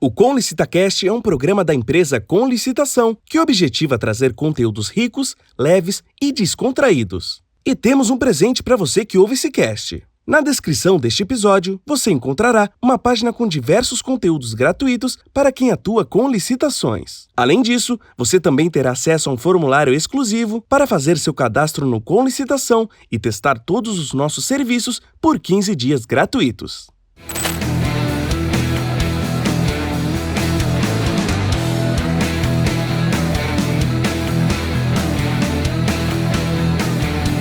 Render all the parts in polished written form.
O Com LicitaCast é um programa da empresa Com Licitação que objetiva trazer conteúdos ricos, leves e descontraídos. E temos um presente para você que ouve esse cast. Na descrição deste episódio, você encontrará uma página com diversos conteúdos gratuitos para quem atua com licitações. Além disso, você também terá acesso a um formulário exclusivo para fazer seu cadastro no Com Licitação e testar todos os nossos serviços por 15 dias gratuitos.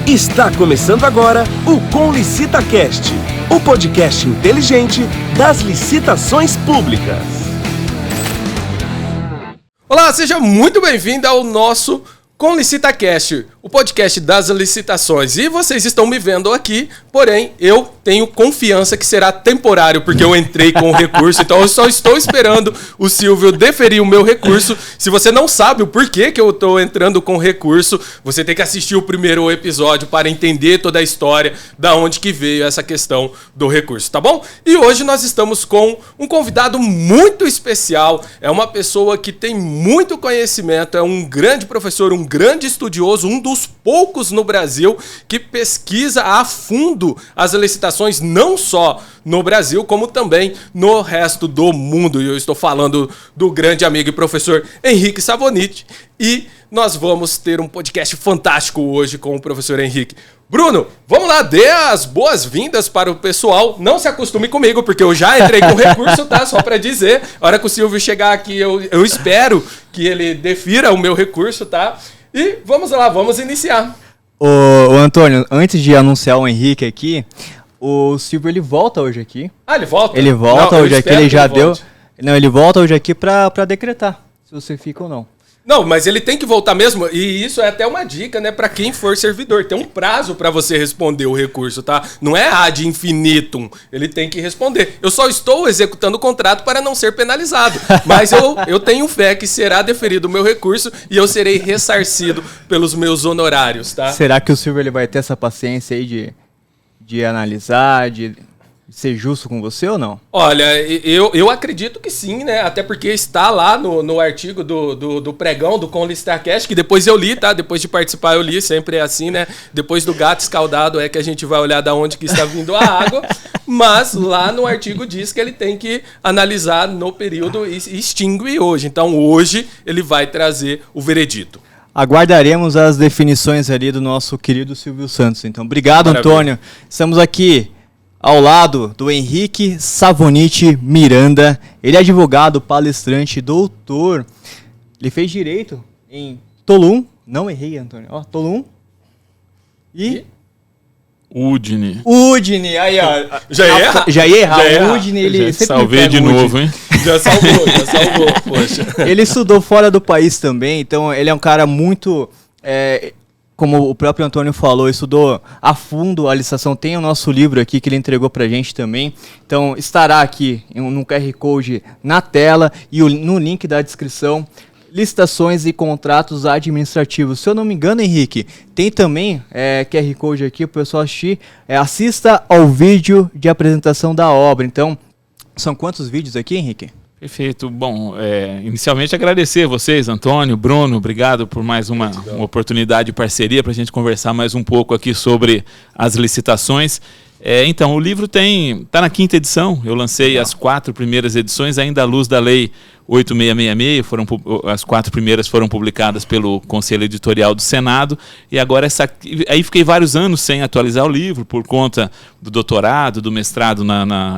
Está começando agora o Com LicitaCast, o podcast inteligente das licitações públicas. Olá, seja muito bem-vindo ao nosso Com LicitaCast, o podcast das licitações. E vocês estão me vendo aqui, porém eu tenho confiança que será temporário, porque eu entrei com o recurso, então eu só estou esperando o Silvio deferir o meu recurso. Se você não sabe o porquê que eu estou entrando com recurso, você tem que assistir o primeiro episódio para entender toda a história, da onde que veio essa questão do recurso, tá bom? E hoje nós estamos com um convidado muito especial, é uma pessoa que tem muito conhecimento, é um grande professor, um grande estudioso, um dos poucos no Brasil que pesquisa a fundo as licitações, não só no Brasil, como também no resto do mundo. E eu estou falando do grande amigo e professor Henrique Savoniti. E nós vamos ter um podcast fantástico hoje com o professor Henrique. Bruno, vamos lá, dê as boas-vindas para o pessoal. Não se acostume comigo, porque eu já entrei com recurso, tá? Só para dizer. A hora que o Silvio chegar aqui, eu espero que ele defira o meu recurso, tá? E vamos lá, vamos iniciar. Ô Antônio, antes de anunciar o Henrique aqui, o Silvio ele volta hoje aqui. Ah, ele volta? Ele volta hoje aqui, ele já deu. Volte. Não, ele volta hoje aqui pra decretar se você fica ou não. Não, mas ele tem que voltar mesmo, e isso é até uma dica, né, para quem for servidor. Tem um prazo para você responder o recurso, tá? Não é ad infinitum, ele tem que responder. Eu só estou executando o contrato para não ser penalizado, mas eu tenho fé que será deferido o meu recurso e eu serei ressarcido pelos meus honorários, tá? Será que o Silvio ele vai ter essa paciência aí de analisar, de ser justo com você ou não? Olha, eu acredito que sim, né? Até porque está lá no artigo do pregão do Com LicitaCast, que depois eu li, tá? Depois de participar eu li, sempre é assim, né? Depois do gato escaldado é que a gente vai olhar da onde que está vindo a água, mas lá no artigo diz que ele tem que analisar no período e extingue hoje. Então hoje ele vai trazer o veredito. Aguardaremos as definições ali do nosso querido Silvio Santos. Então, obrigado, Maravilha. Antônio. Estamos aqui ao lado do Henrique Savoniti Miranda. Ele é advogado, palestrante, doutor. Ele fez direito em Tolum. Não errei, Antônio. Ó, Tolum. E Udine. Udine. Aí, ó. Já ia errar? Já ia errar. Já ia errar. Udine, ele Já sempre salvei pega de o Udine. novo, hein? Já salvou, poxa. Ele estudou fora do país também, então ele é um cara muito... como o próprio Antônio falou, estudou a fundo a licitação. Tem o nosso livro aqui que ele entregou pra gente também. Então estará aqui no QR Code na tela e no link da descrição. Licitações e contratos administrativos. Se eu não me engano, Henrique, tem também QR Code aqui para o pessoal assistir. Assista ao vídeo de apresentação da obra. Então, são quantos vídeos aqui, Henrique? Perfeito. Bom, inicialmente agradecer a vocês, Antônio, Bruno, obrigado por mais uma oportunidade de parceria para a gente conversar mais um pouco aqui sobre as licitações. Então, o livro está na 5ª edição, eu lancei as 4 primeiras edições, ainda à luz da Lei 8666, as 4 primeiras foram publicadas pelo Conselho Editorial do Senado, e agora aí fiquei vários anos sem atualizar o livro, por conta do doutorado, do mestrado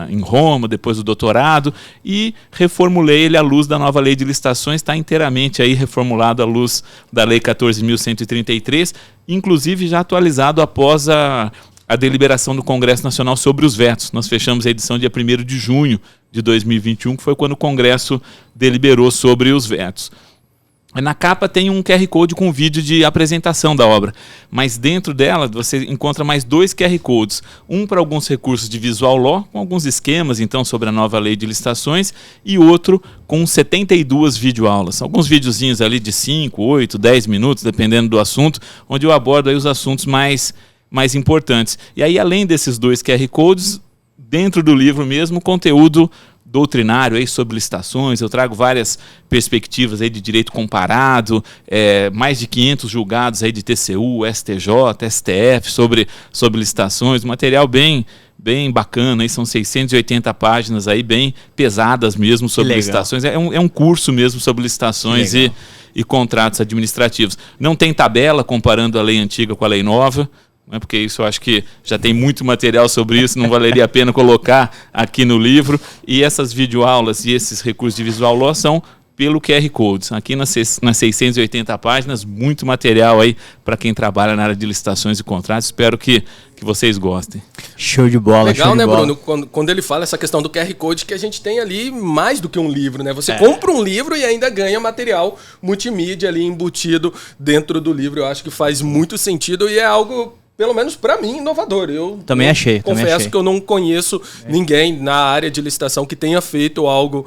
em Roma, depois do doutorado, e reformulei ele à luz da nova Lei de Licitações, está inteiramente aí reformulado à luz da Lei 14.133, inclusive já atualizado após a deliberação do Congresso Nacional sobre os vetos. Nós fechamos a edição dia 1º de junho de 2021, que foi quando o Congresso deliberou sobre os vetos. Na capa tem um QR Code com vídeo de apresentação da obra, mas dentro dela você encontra mais 2 QR Codes, um para alguns recursos de visual law, com alguns esquemas então sobre a nova lei de licitações, e outro com 72 videoaulas, alguns videozinhos ali de 5, 8, 10 minutos, dependendo do assunto, onde eu abordo aí os assuntos mais importantes. E aí, além desses 2 QR Codes, dentro do livro mesmo, conteúdo doutrinário aí sobre licitações, eu trago várias perspectivas aí de direito comparado, mais de 500 julgados aí de TCU, STJ, STF sobre licitações, material bem bacana, aí são 680 páginas aí, bem pesadas mesmo sobre licitações. É um curso mesmo sobre licitações e contratos administrativos. Não tem tabela comparando a lei antiga com a lei nova, né, porque isso eu acho que já tem muito material sobre isso, não valeria a pena colocar aqui no livro. E essas videoaulas e esses recursos de visual law são pelo QR Code. Aqui nas 680 páginas, muito material aí para quem trabalha na área de licitações e contratos. Espero que vocês gostem. Show de bola. Legal, show de né, bola. Bruno? Quando ele fala essa questão do QR Code, que a gente tem ali mais do que um livro, né? Você compra um livro e ainda ganha material multimídia ali embutido dentro do livro. Eu acho que faz muito sentido e é algo, pelo menos para mim, inovador. Eu também achei. Confesso que eu não conheço ninguém na área de licitação que tenha feito algo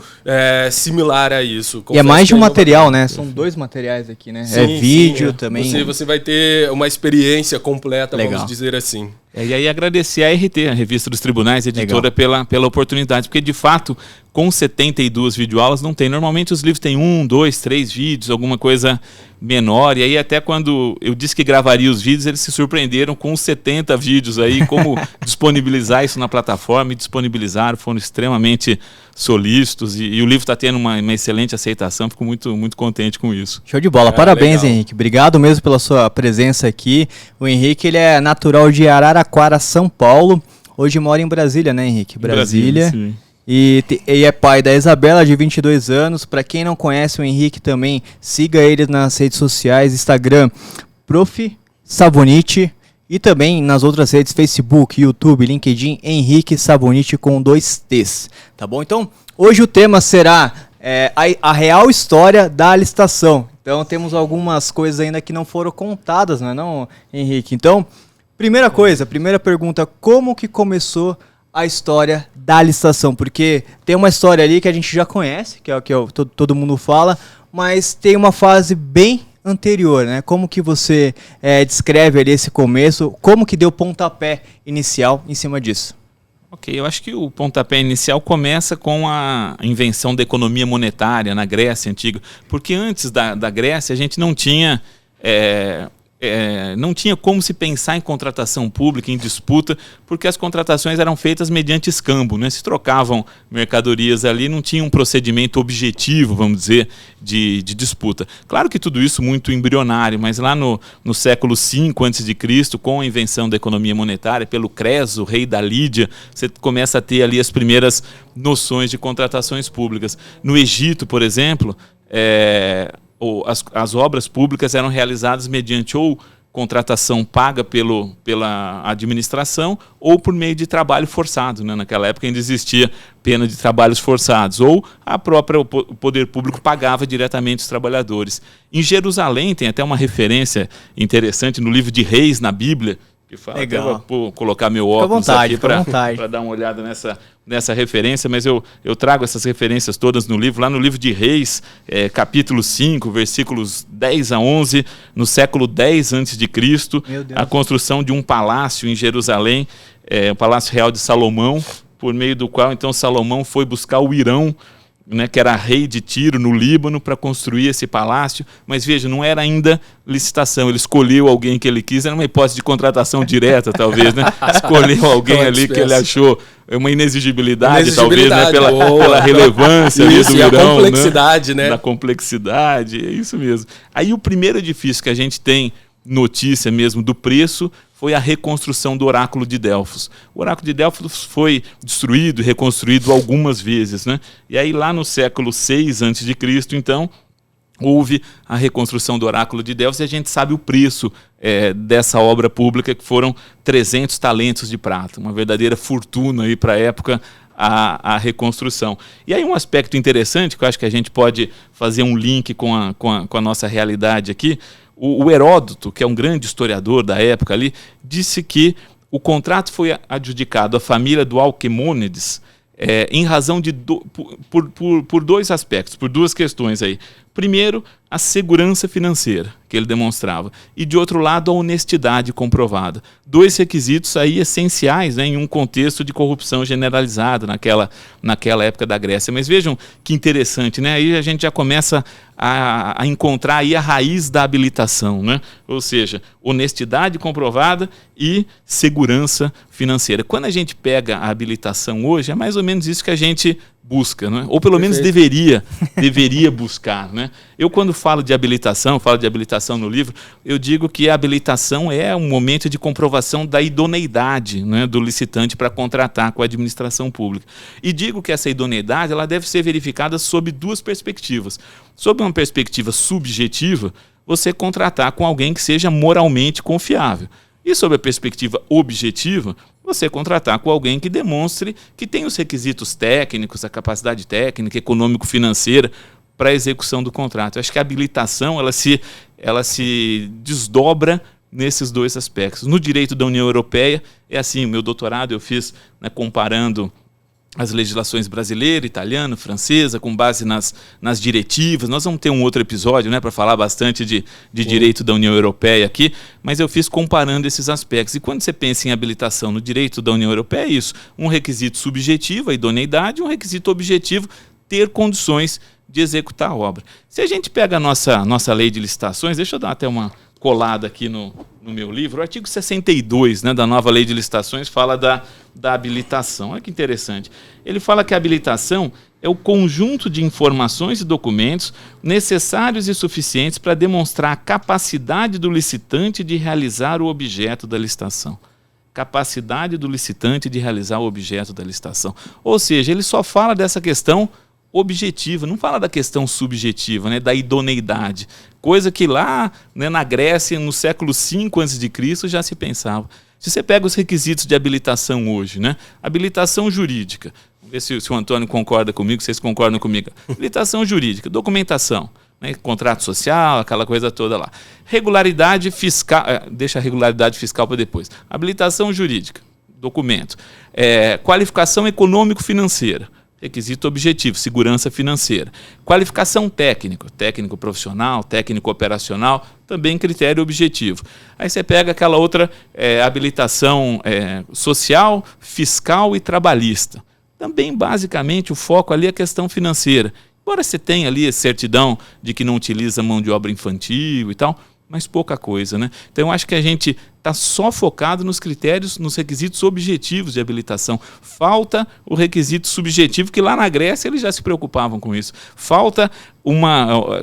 similar a isso. E é mais de um material, né? São 2 materiais aqui, né? Sim, vídeo também. Você vai ter uma experiência completa, vamos dizer assim. E aí agradecer a RT, a Revista dos Tribunais, editora, pela oportunidade, porque de fato, com 72 videoaulas não tem. Normalmente os livros têm 1, 2, 3 vídeos, alguma coisa menor, e aí até quando eu disse que gravaria os vídeos, eles se surpreenderam com os 70 vídeos aí, como disponibilizar isso na plataforma, e disponibilizaram, foram extremamente solícitos, e o livro está tendo uma excelente aceitação, fico muito, muito contente com isso. Show de bola, parabéns, legal. Henrique, obrigado mesmo pela sua presença aqui. O Henrique, ele é natural de Araraquara, São Paulo, hoje mora em Brasília, né, Henrique? Brasília, sim. E é pai da Isabela, de 22 anos. Para quem não conhece o Henrique também, siga ele nas redes sociais, Instagram, Prof. Savonite, e também nas outras redes, Facebook, YouTube, LinkedIn, Henrique Savonite com 2 T's, tá bom? Então, hoje o tema será a real história da licitação. Então, temos algumas coisas ainda que não foram contadas, não é não, Henrique? Então, primeira pergunta, como que começou a história da licitação? Porque tem uma história ali que a gente já conhece, que é o que todo mundo fala, mas tem uma fase bem anterior, né? Como que você descreve ali esse começo, como que deu pontapé inicial em cima disso? Ok, eu acho que o pontapé inicial começa com a invenção da economia monetária na Grécia antiga, porque antes da Grécia a gente não tinha como se pensar em contratação pública, em disputa, porque as contratações eram feitas mediante escambo, né? Se trocavam mercadorias ali, não tinha um procedimento objetivo, vamos dizer, de disputa. Claro que tudo isso muito embrionário, mas lá no século V a.C., com a invenção da economia monetária, pelo Creso, rei da Lídia, você começa a ter ali as primeiras noções de contratações públicas. No Egito, por exemplo, as obras públicas eram realizadas mediante ou contratação paga pela administração ou por meio de trabalho forçado, né? Naquela época ainda existia pena de trabalhos forçados, ou o poder público pagava diretamente os trabalhadores. Em Jerusalém tem até uma referência interessante no livro de Reis, na Bíblia, que fala, legal. Até vou colocar meu óculos aqui para dar uma olhada nessa referência, mas eu trago essas referências todas no livro, lá no livro de Reis, capítulo 5, versículos 10 a 11, no século 10 a.C., a construção de um palácio em Jerusalém, o Palácio Real de Salomão, por meio do qual então Salomão foi buscar o Irão, né, que era rei de Tiro, no Líbano, para construir esse palácio. Mas veja, não era ainda licitação, ele escolheu alguém que ele quis, era uma hipótese de contratação direta, talvez, né? Escolheu alguém ali que ele achou uma inexigibilidade, talvez, né? Pela relevância ali do Irão, a complexidade, né? Da complexidade, é isso mesmo. Aí o primeiro edifício que a gente tem notícia mesmo do preço foi a reconstrução do Oráculo de Delfos. O Oráculo de Delfos foi destruído e reconstruído algumas vezes, né? E aí lá no século 6 a.C., então, houve a reconstrução do Oráculo de Delfos e a gente sabe o preço dessa obra pública, que foram 300 talentos de prata, uma verdadeira fortuna aí para a época, a reconstrução. E aí um aspecto interessante, que eu acho que a gente pode fazer um link com a nossa realidade aqui. O Heródoto, que é um grande historiador da época ali, disse que o contrato foi adjudicado à família do Alquemônides em razão de por 2 aspectos, por 2 questões aí. Primeiro, a segurança financeira que ele demonstrava. E, de outro lado, a honestidade comprovada. 2 requisitos aí essenciais, né, em um contexto de corrupção generalizada naquela época da Grécia. Mas vejam que interessante, né? Aí a gente já começa a encontrar aí a raiz da habilitação, né? Ou seja, honestidade comprovada e segurança financeira. Quando a gente pega a habilitação hoje, é mais ou menos isso que a gente busca, né? Ou pelo menos deveria buscar, né? Eu, quando falo de habilitação no livro, eu digo que a habilitação é um momento de comprovação da idoneidade, né, do licitante para contratar com a administração pública. E digo que essa idoneidade ela deve ser verificada sob 2 perspectivas. Sob uma perspectiva subjetiva, você contratar com alguém que seja moralmente confiável. E sob a perspectiva objetiva, você contratar com alguém que demonstre que tem os requisitos técnicos, a capacidade técnica, econômico-financeira para a execução do contrato. Eu acho que a habilitação ela se desdobra nesses 2 aspectos. No direito da União Europeia, é assim, o meu doutorado eu fiz, né, comparando as legislações brasileira, italiana, francesa, com base nas diretivas. Nós vamos ter um outro episódio, né, para falar bastante de direito da União Europeia aqui, mas eu fiz comparando esses aspectos. E quando você pensa em habilitação no direito da União Europeia, é isso. Um requisito subjetivo, a idoneidade, um requisito objetivo, ter condições de executar a obra. Se a gente pega a nossa lei de licitações, deixa eu dar até uma colada aqui no meu livro, o artigo 62, né, da nova lei de licitações fala da habilitação. Olha que interessante. Ele fala que a habilitação é o conjunto de informações e documentos necessários e suficientes para demonstrar a capacidade do licitante de realizar o objeto da licitação. Capacidade do licitante de realizar o objeto da licitação. Ou seja, ele só fala dessa questão objetiva, não fala da questão subjetiva, né, da idoneidade, coisa que lá, né, na Grécia, no século V a.C., já se pensava. Se você pega os requisitos de habilitação hoje, né, habilitação jurídica, vamos ver se o Antônio concorda comigo, vocês concordam comigo. Habilitação jurídica, documentação, né, contrato social, aquela coisa toda lá. Regularidade fiscal, deixa a regularidade fiscal para depois. Habilitação jurídica, documento. Qualificação econômico-financeira. Requisito objetivo, segurança financeira. Qualificação técnico profissional, técnico operacional, também critério objetivo. Aí você pega aquela outra habilitação social, fiscal e trabalhista. Também, basicamente, o foco ali é a questão financeira. Embora você tenha ali a certidão de que não utiliza mão de obra infantil e tal, mas pouca coisa, né? Então eu acho que a gente está só focado nos critérios, nos requisitos objetivos de habilitação. Falta o requisito subjetivo, que lá na Grécia eles já se preocupavam com isso. Falta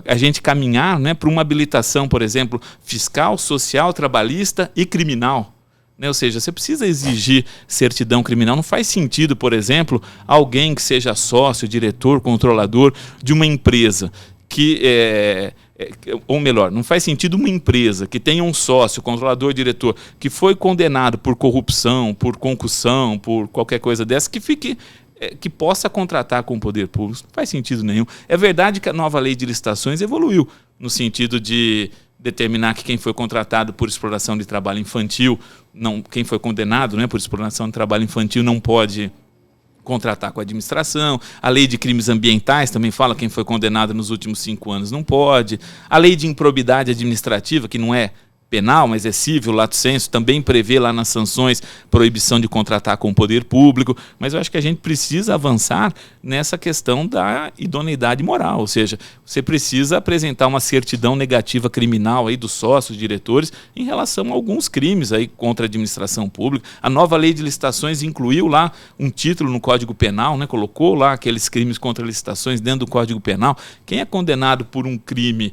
a gente caminhar, né, para uma habilitação, por exemplo, fiscal, social, trabalhista e criminal. Né? Ou seja, você precisa exigir certidão criminal. Não faz sentido, por exemplo, alguém que seja sócio, diretor, controlador de uma empresa que ou melhor, não faz sentido uma empresa que tenha um sócio, controlador, diretor, que foi condenado por corrupção, por concussão, por qualquer coisa dessa, que possa contratar com o poder público. Não faz sentido nenhum. É verdade que a nova lei de licitações evoluiu no sentido de determinar que quem foi contratado por exploração de trabalho infantil, quem foi condenado, né, por exploração de trabalho infantil não pode contratar com a administração. A lei de crimes ambientais também fala que quem foi condenado nos últimos 5 anos não pode. A lei de improbidade administrativa, que não é penal, mas é civil, lato sensu, também prevê lá nas sanções proibição de contratar com o poder público, mas eu acho que a gente precisa avançar nessa questão da idoneidade moral, ou seja, você precisa apresentar uma certidão negativa criminal aí dos sócios, diretores, em relação a alguns crimes aí contra a administração pública. A nova lei de licitações incluiu lá um título no Código Penal, né, colocou lá aqueles crimes contra licitações dentro do Código Penal. Quem é condenado por um crime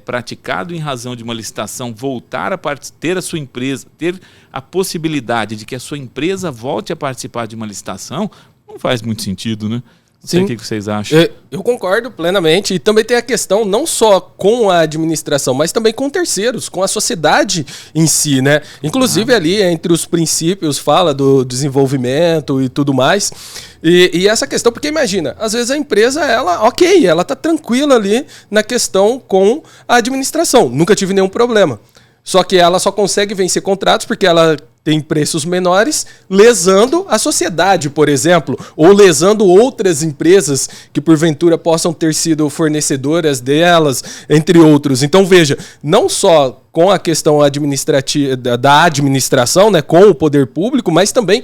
praticado em razão de uma licitação, voltar a ter a sua empresa, ter a possibilidade de que a sua empresa volte a participar de uma licitação, não faz muito sentido, né? Não sei o que vocês acham. Eu concordo plenamente. E também tem a questão não só com a administração, mas também com terceiros, com a sociedade em si, né? Inclusive ali entre os princípios fala do desenvolvimento e tudo mais. E essa questão, porque imagina, às vezes a empresa, ela tá tranquila ali na questão com a administração. Nunca tive nenhum problema. Só que ela só consegue vencer contratos porque ela tem preços menores, lesando a sociedade, por exemplo, ou lesando outras empresas que porventura possam ter sido fornecedoras delas, entre outros. Então veja, não só com a questão administrativa da administração, né, com o poder público, mas também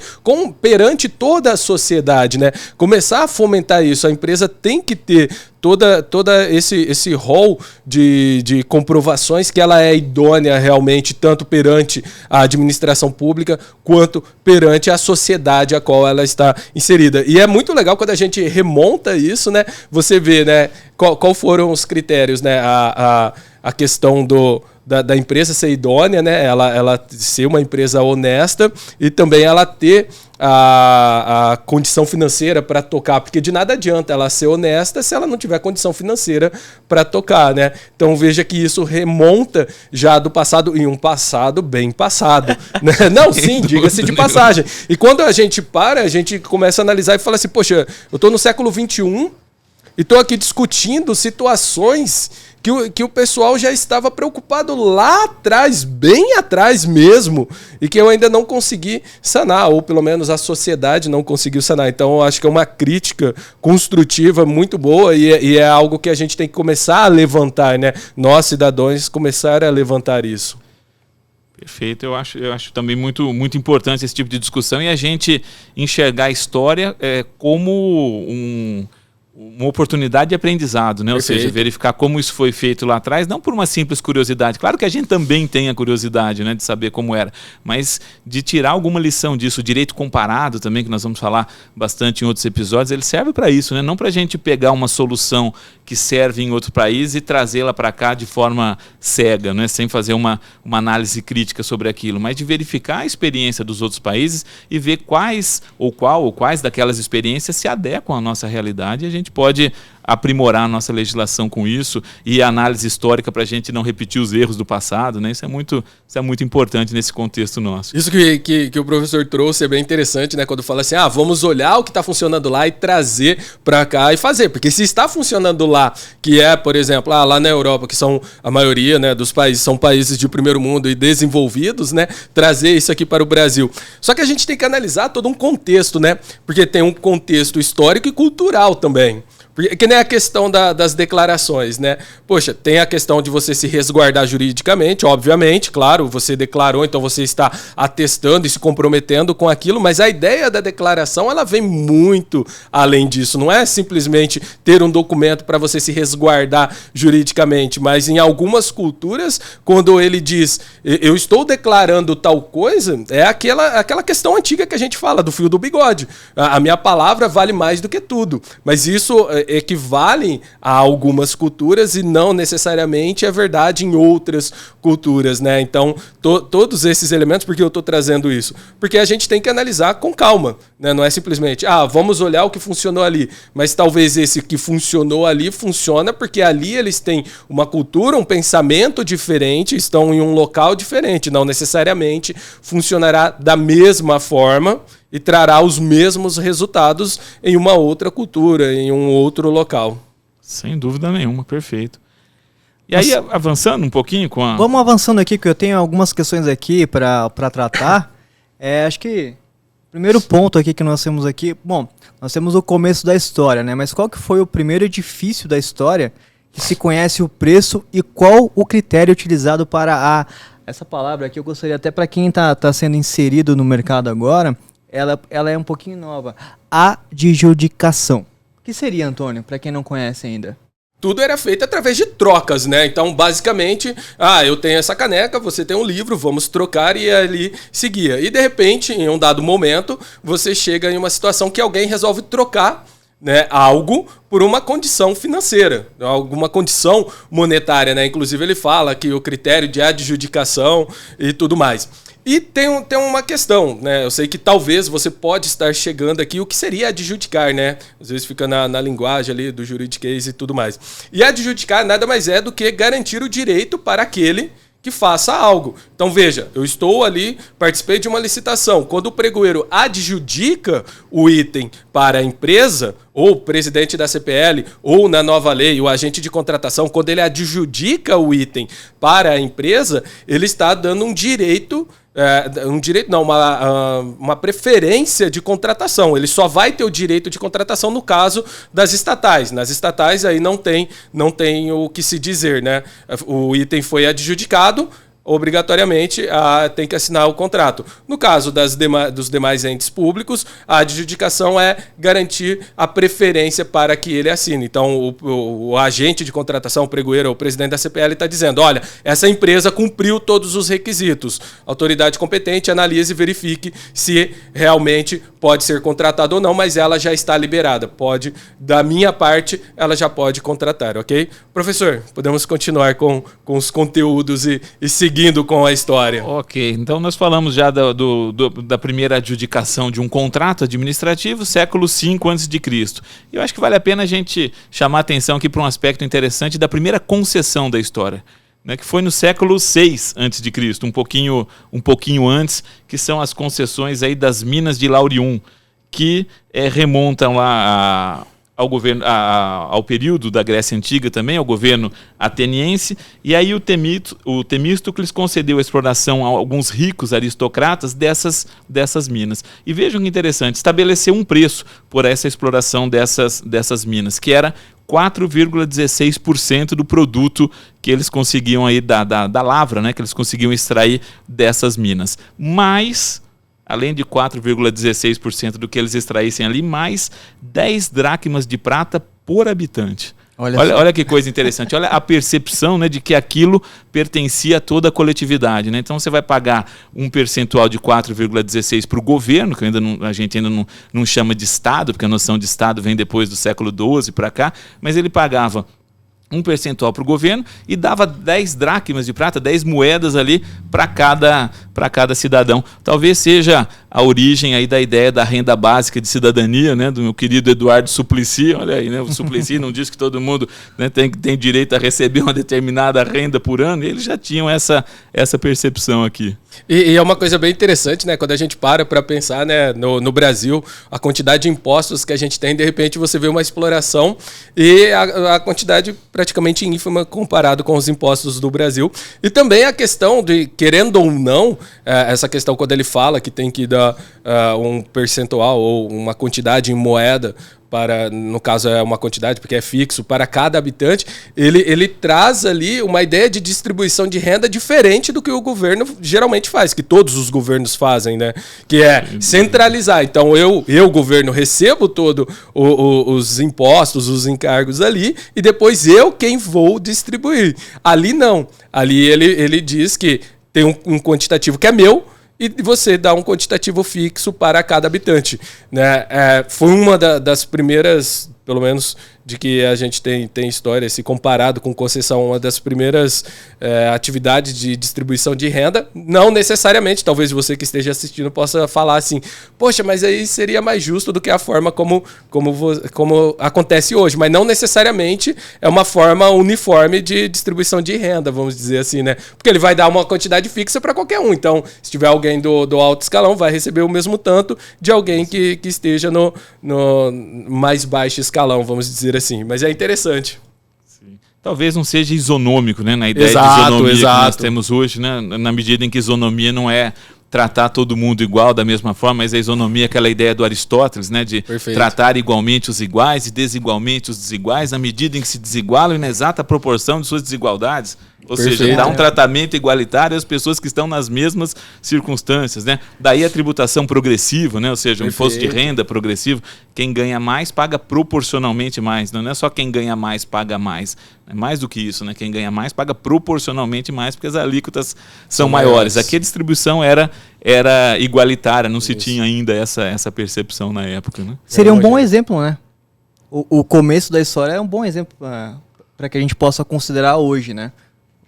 perante toda a sociedade, né? Começar a fomentar isso. A empresa tem que ter toda esse rol de comprovações que ela é idônea realmente, tanto perante a administração pública quanto perante a sociedade a qual ela está inserida. E é muito legal quando a gente remonta isso, né? Você vê, né, qual foram os critérios, né? A questão da empresa ser idônea, né? Ela ser uma empresa honesta e também ela ter a condição financeira para tocar, porque de nada adianta ela ser honesta se ela não tiver condição financeira para tocar, né? Então veja que isso remonta já do passado, em um passado bem passado, né? Não, sim, diga-se de passagem. E quando a gente começa a analisar e fala assim, poxa, eu estou no século XXI e estou aqui discutindo situações que o pessoal já estava preocupado lá atrás, bem atrás mesmo, e que eu ainda não consegui sanar, ou pelo menos a sociedade não conseguiu sanar. Então eu acho que é uma crítica construtiva muito boa e é algo que a gente tem que começar a levantar, né? Nós, cidadãos, começar a levantar isso. Perfeito, eu acho também muito, muito importante esse tipo de discussão e a gente enxergar a história como uma oportunidade de aprendizado, né? Ou seja, verificar como isso foi feito lá atrás, não por uma simples curiosidade. Claro que a gente também tem a curiosidade, né, de saber como era, mas de tirar alguma lição disso. O direito comparado também, que nós vamos falar bastante em outros episódios, ele serve para isso, né? Não para a gente pegar uma solução que serve em outro país e trazê-la para cá de forma cega, né? Sem fazer uma análise crítica sobre aquilo, mas de verificar a experiência dos outros países e ver quais daquelas experiências se adequam à nossa realidade. E a gente pode aprimorar a nossa legislação com isso e a análise histórica para a gente não repetir os erros do passado, né? Isso é muito importante nesse contexto nosso. Isso que o professor trouxe é bem interessante, né? Quando fala assim, vamos olhar o que está funcionando lá e trazer para cá e fazer. Porque se está funcionando lá, que é, por exemplo, lá na Europa, que são a maioria, né, dos países, são países de primeiro mundo e desenvolvidos, né? Trazer isso aqui para o Brasil. Só que a gente tem que analisar todo um contexto, né? Porque tem um contexto histórico e cultural também. Que nem a questão das declarações, né? Poxa, tem a questão de você se resguardar juridicamente, obviamente, claro, você declarou, então você está atestando e se comprometendo com aquilo, mas a ideia da declaração, ela vem muito além disso. Não é simplesmente ter um documento para você se resguardar juridicamente, mas em algumas culturas, quando ele diz, eu estou declarando tal coisa, é aquela questão antiga que a gente fala, do fio do bigode. A minha palavra vale mais do que tudo, mas isso equivalem a algumas culturas e não necessariamente é verdade em outras culturas, né? Então, todos esses elementos, por que eu estou trazendo isso? Porque a gente tem que analisar com calma, né? Não é simplesmente, vamos olhar o que funcionou ali, mas talvez esse que funcionou ali funciona porque ali eles têm uma cultura, um pensamento diferente, estão em um local diferente, não necessariamente funcionará da mesma forma e trará os mesmos resultados em uma outra cultura, em um outro local. Sem dúvida nenhuma, perfeito. E aí, avançando um pouquinho com a... Vamos avançando aqui, que eu tenho algumas questões aqui para tratar. Acho que o primeiro ponto aqui que nós temos aqui... Bom, nós temos o começo da história, né? Mas qual que foi o primeiro edifício da história que se conhece o preço e qual o critério utilizado para essa palavra aqui eu gostaria até para quem tá sendo inserido no mercado agora... Ela é um pouquinho nova. Adjudicação. O que seria, Antônio, para quem não conhece ainda? Tudo era feito através de trocas, né? Então, basicamente, eu tenho essa caneca, você tem um livro, vamos trocar e ali seguia. E, de repente, em um dado momento, você chega em uma situação que alguém resolve trocar, né, algo por uma condição financeira, alguma condição monetária, né? Inclusive, ele fala que o critério de adjudicação e tudo mais. E tem uma questão, né? Eu sei que talvez você pode estar chegando aqui, o que seria adjudicar, né? Às vezes fica na linguagem ali do juridiquês e tudo mais. E adjudicar nada mais é do que garantir o direito para aquele que faça algo. Então veja, eu estou ali, participei de uma licitação. Quando o pregoeiro adjudica o item para a empresa ou o presidente da CPL, ou na nova lei, o agente de contratação, quando ele adjudica o item para a empresa, ele está dando um direito, uma preferência de contratação. Ele só vai ter o direito de contratação no caso das estatais. Nas estatais aí não tem o que se dizer, né? O item foi adjudicado, obrigatoriamente tem que assinar o contrato. No caso dos demais entes públicos, a adjudicação é garantir a preferência para que ele assine. Então, o agente de contratação, o pregoeiro, o presidente da CPL está dizendo, olha, essa empresa cumpriu todos os requisitos. A autoridade competente analise e verifique se realmente pode ser contratado ou não, mas ela já está liberada. Pode, da minha parte, ela já pode contratar, ok? Professor, podemos continuar com os conteúdos e seguindo com a história. Ok, então nós falamos já da primeira adjudicação de um contrato administrativo, século V a.C. Eu acho que vale a pena a gente chamar a atenção aqui para um aspecto interessante da primeira concessão da história, né, que foi no século VI a.C., um pouquinho antes, que são as concessões aí das minas de Laurium, que remontam lá ao período da Grécia Antiga também, ao governo ateniense, e aí o Temístocles concedeu a exploração a alguns ricos aristocratas dessas minas. E vejam que interessante, estabeleceu um preço por essa exploração dessas minas, que era 4,16% do produto que eles conseguiam aí da lavra, né, que eles conseguiam extrair dessas minas. Mas, além de 4,16% do que eles extraíssem ali, mais 10 dracmas de prata por habitante. Olha que coisa interessante. Olha a percepção, né, de que aquilo pertencia a toda a coletividade, né? Então você vai pagar um percentual de 4,16% para o governo, que a gente ainda não chama de Estado, porque a noção de Estado vem depois do século XII para cá, mas ele pagava um percentual para o governo e dava 10 dracmas de prata, 10 moedas ali para cada cidadão. Talvez seja a origem aí da ideia da renda básica de cidadania, né, do meu querido Eduardo Suplicy. Olha aí, né, o Suplicy não diz que todo mundo, né, tem direito a receber uma determinada renda por ano, e eles já tinham essa percepção aqui. E é uma coisa bem interessante, né? Quando a gente para pensar, né, no Brasil, a quantidade de impostos que a gente tem, de repente você vê uma exploração e a quantidade praticamente ínfima comparado com os impostos do Brasil. E também a questão de, querendo ou não, essa questão quando ele fala que tem que dar um percentual ou uma quantidade em moeda, no caso é uma quantidade porque é fixo para cada habitante, ele traz ali uma ideia de distribuição de renda diferente do que o governo geralmente faz, que todos os governos fazem, né? Que é centralizar. Então eu governo, recebo todos os impostos, os encargos ali, e depois quem vou distribuir. Ali não. Ali ele diz que tem um quantitativo que é meu, e você dá um quantitativo fixo para cada habitante, né? Foi uma das primeiras, pelo menos de que a gente tem história, se comparado com concessão, uma das primeiras atividades de distribuição de renda. Não necessariamente, talvez você que esteja assistindo possa falar assim, poxa, mas aí seria mais justo do que a forma como acontece hoje, mas não necessariamente é uma forma uniforme de distribuição de renda, vamos dizer assim, né? Porque ele vai dar uma quantidade fixa para qualquer um, então se tiver alguém do alto escalão, vai receber o mesmo tanto de alguém que esteja no mais baixo escalão, vamos dizer assim, mas é interessante. Sim. Talvez não seja isonômico, né, na ideia de isonomia que nós temos hoje, né, na medida em que isonomia não é tratar todo mundo igual da mesma forma, mas a isonomia é aquela ideia do Aristóteles, né, de tratar igualmente os iguais e desigualmente os desiguais, na medida em que se desigualam e na exata proporção de suas desigualdades. Ou seja, dá um tratamento igualitário às pessoas que estão nas mesmas circunstâncias, né? Daí a tributação progressiva, né? Ou seja, o imposto de renda progressivo. Quem ganha mais paga proporcionalmente mais. Não é só quem ganha mais paga mais. É mais do que isso, né? Quem ganha mais paga proporcionalmente mais, porque as alíquotas são maiores. Aqui a distribuição era igualitária, não se tinha ainda essa percepção na época, né? Seria um bom exemplo, né? O começo da história é um bom exemplo para que a gente possa considerar hoje, né?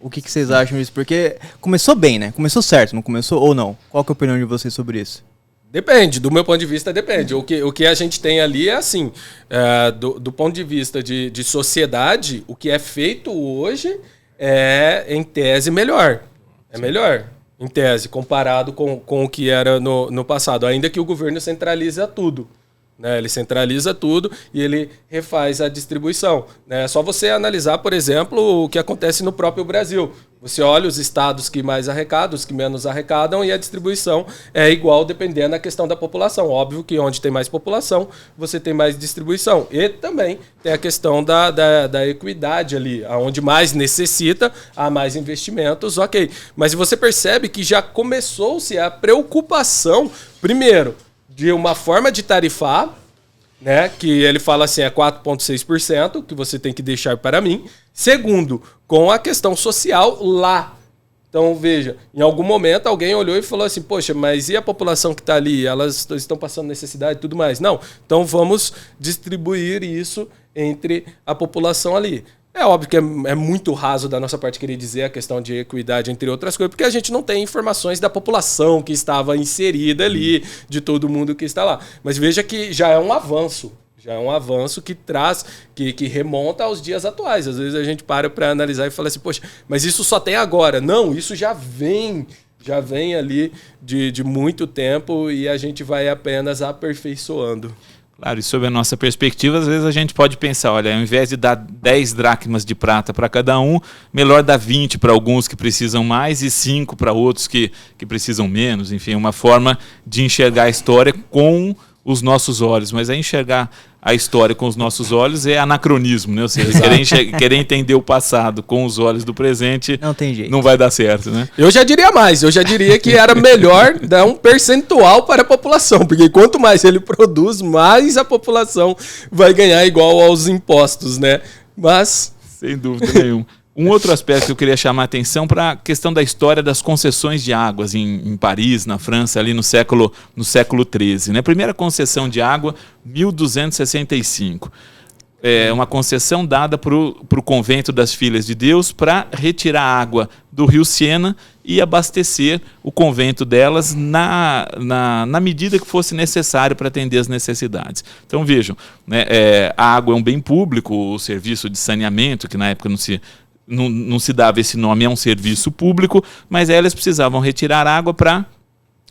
O que vocês acham disso? Porque começou bem, né? Começou certo, não começou ou não? Qual que é a opinião de vocês sobre isso? Depende, do meu ponto de vista depende. O que a gente tem ali é assim, do ponto de vista de sociedade, o que é feito hoje é, em tese, melhor. É melhor, em tese, comparado com o que era no passado. Ainda que o governo centralize tudo, né? Ele centraliza tudo e ele refaz a distribuição, né? É só você analisar, por exemplo, o que acontece no próprio Brasil. Você olha os estados que mais arrecadam, os que menos arrecadam, e a distribuição é igual dependendo da questão da população. Óbvio que onde tem mais população, você tem mais distribuição. E também tem a questão da equidade ali. Onde mais necessita, há mais investimentos, ok. Mas você percebe que já começou-se a preocupação, primeiro, de uma forma de tarifar, né, que ele fala assim, é 4,6% que você tem que deixar para mim. Segundo, com a questão social lá. Então, veja, em algum momento alguém olhou e falou assim, poxa, mas e a população que está ali? Elas estão passando necessidade e tudo mais. Não, então vamos distribuir isso entre a população ali. É óbvio que é muito raso da nossa parte querer dizer a questão de equidade, entre outras coisas, porque a gente não tem informações da população que estava inserida ali, de todo mundo que está lá. Mas veja que já é um avanço. Já é um avanço que traz, que remonta aos dias atuais. Às vezes a gente para analisar e fala assim, poxa, mas isso só tem agora. Não, isso já vem ali de muito tempo e a gente vai apenas aperfeiçoando. Claro, e sob a nossa perspectiva, às vezes a gente pode pensar, olha, ao invés de dar 10 dracmas de prata para cada um, melhor dar 20 para alguns que precisam mais e 5 para outros que precisam menos. Enfim, uma forma de enxergar a história com os nossos olhos, mas enxergar a história com os nossos olhos é anacronismo, né? Ou seja, querer entender o passado com os olhos do presente não tem jeito. Não vai dar certo, né? Eu já diria mais, eu já diria que era melhor dar um percentual para a população, porque quanto mais ele produz, mais a população vai ganhar igual aos impostos, né? Mas... Sem dúvida nenhuma. Um outro aspecto que eu queria chamar a atenção para a questão da história das concessões de águas em Paris, na França, ali no século XIII. Né? Primeira concessão de água, 1265. É uma concessão dada para o convento das Filhas de Deus para retirar água do rio Siena e abastecer o convento delas na medida que fosse necessário para atender as necessidades. Então vejam, né, a água é um bem público, o serviço de saneamento, que na época não se dava esse nome, é um serviço público, mas elas precisavam retirar água para